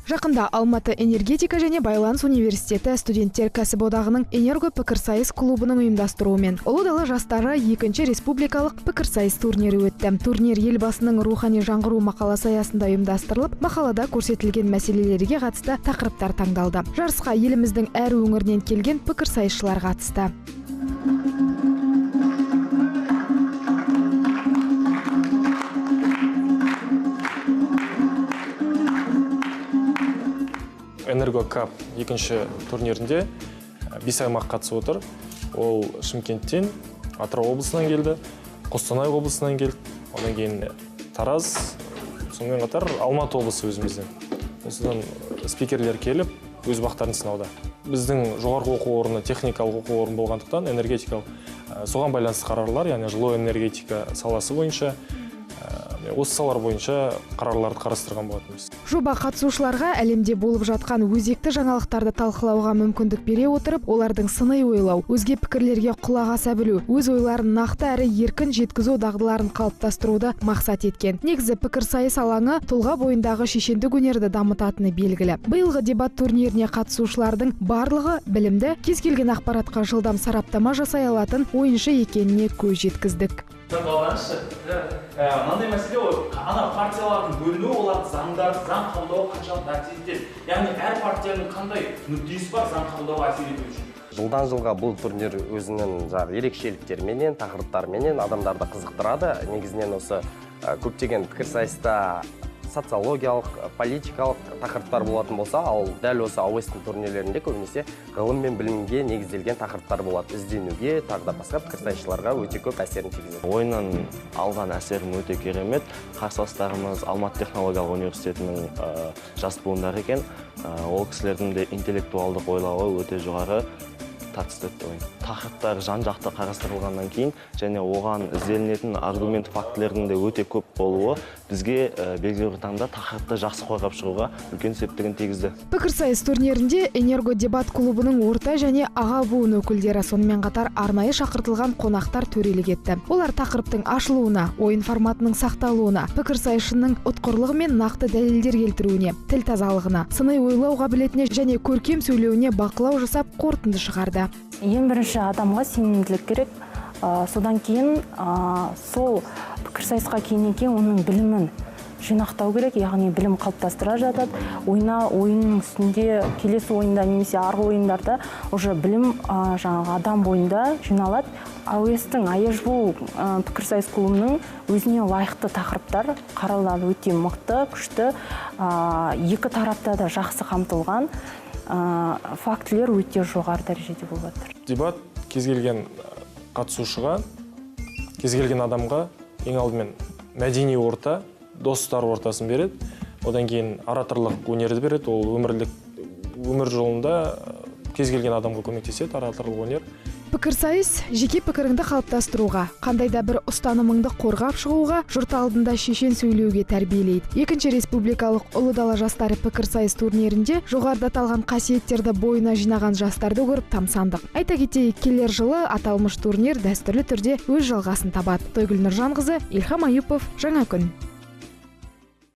Жақында Алматы энергетика және байланыс университеті студенттер кәсіподағының энерго пікірсайыс клубының ұйымдастыруымен Ұлы дала жастары 2-ші республикалық пікірсайыс турнирі өтті. Турнир елбасының рухани жаңғыру мақаласы аясында ұйымдастырылып, мақалада көрсетілген мәселелерге қатысты тақырыптар таңдалды. Жарысқа еліміздің әр өңірінен келген пікірсайысшылар қатысты. Энергокап 2-ші турнирінде 5 аймақ қатысып отыр. Ол Шымкенттен, Атырау облысынан келді, Қостанай облысынан келді, одан кейін Тараз, сонымен қатар Алматы облысы өзімізден. Осыдан спикерлер келіп, өз бақтарын сынауда. Біздің жоғарғы оқу орны, техникалық оқу орны болғандықтан энергетикалық соған байланысты қарарлар, яғни жылу энергетика саласы бойынша, осы салалар бойынша қарарларды қарастырған болатынбыз. Жоба қатысушыларға әлемде болып жатқан өзекті жаңалықтарды талқылауға мүмкіндік бере отырып, олардың сыни ойлау, өзге пікірлерге құлақ аса білу, өз ойларын нақты әрі еркін жеткізу дағдыларын қалыптастыруды мақсат еткен. Негізі пікірсайыс алаңы тұлға бойындағы шешендік өнерді дамытатыны белгілі. Биылғы дебат турниріне қатысушылардың барлығы білімді, кез келген ақпаратқа жылдам сараптама жасай алатын ойыншы екеніне көз жеткіздік. Мынандай мәселе ана партиялардың бөлінуі, олардың заңдарды заң қабылдауға қаншалықты әсер етеді. Яғни әр партияның қандай мүддесі бар заң қабылдауға әсер ету үшін. Жылдан жылға бұл турнир өзінің ерекшеліктеріменен, тақырыптарменен адамдарды қызықтырады. Негізінен осы көптеген пікірсайыста социологиялық, политикалық тақырыптар болатын болса, ал дәл осы ауэстің турнирлерінде көбінесе ғылым мен білімге негізделген тақырыптар болады. Ізденуге, тағы да басқа пікірсайысшыларға өте көп әсерін тигізеді. Ойыннан алған әсерім өте керемет. Қарсыластарымыз Алматы технологиялық университетінің жас буындары екен. Ол кісілердің де интеллектуалдық ойлауы өте жоғары. Тақырыптар жан-жақты қарастырылғаннан кейін және оған ізденетін аргумент фактілердің де өте көп болуы бізге белгілі бір таңда тақырыпты жақсы қорғап шығуға үлкен септігін тигізді. Пікірсайыс турнирінде энерго дебат клубының орта және аға буын өкілдері, сонымен қатар арнайы шақыртылған қонақтар төрелік етті. Олар тақырыптың ашылуына, ойын форматының сақталуына, пікірсайысшының ұтқырлығы мен нақты дәлелдер келтіруіне, тіл тазалығына, сыни ойлау қабілетіне және көркем сөйлеуіне бақылау жасап қорытынды шығарды. Ең бірінші адамға сенімділік керек. Содан кейін сол пікірсайысқа кейіннен кейін оның білімін жинақтау керек, яғни білім қалыптастыра жатады. Ойынның үстінде келесі ойында немесе арғы ойындарда уже білім жаңағы адам бойында жиналады. Ауэстің АЕЖБУ пікірсайыс клубының өзіне лайықты тақырыптар қаралады, өте мықты, күшті, екі тарапта да жақсы қамтылған. Фактілер өте жоғары дәрежеде болып жатыр. Дебат кез келген қатысушыға, кез келген адамға ең алдымен мәдени орта, достар ортасын береді. Одан кейін ораторлық өнерді береді. Ол өмір жолында кез келген адамға көмектеседі ораторлық өнер. Пікірсайыс жеке пікіріңді қалыптастыруға, қандай да бір ұстанымыңды қорғап шығуға, жұрт алдында шешен сөйлеуге тәрбиелейді. 2-ші республикалық Ұлы дала жастары пікірсайыс турнирінде жоғарыда аталған қасиеттерді бойына жинаған жастарды көріп тамсандық. Айта кетейік, келер жылы аталмыш турнир дәстүрлі түрде өз жалғасын табады. Тойгүл Нұржанқызы, Ильхам Аюпов, Жаңа күн.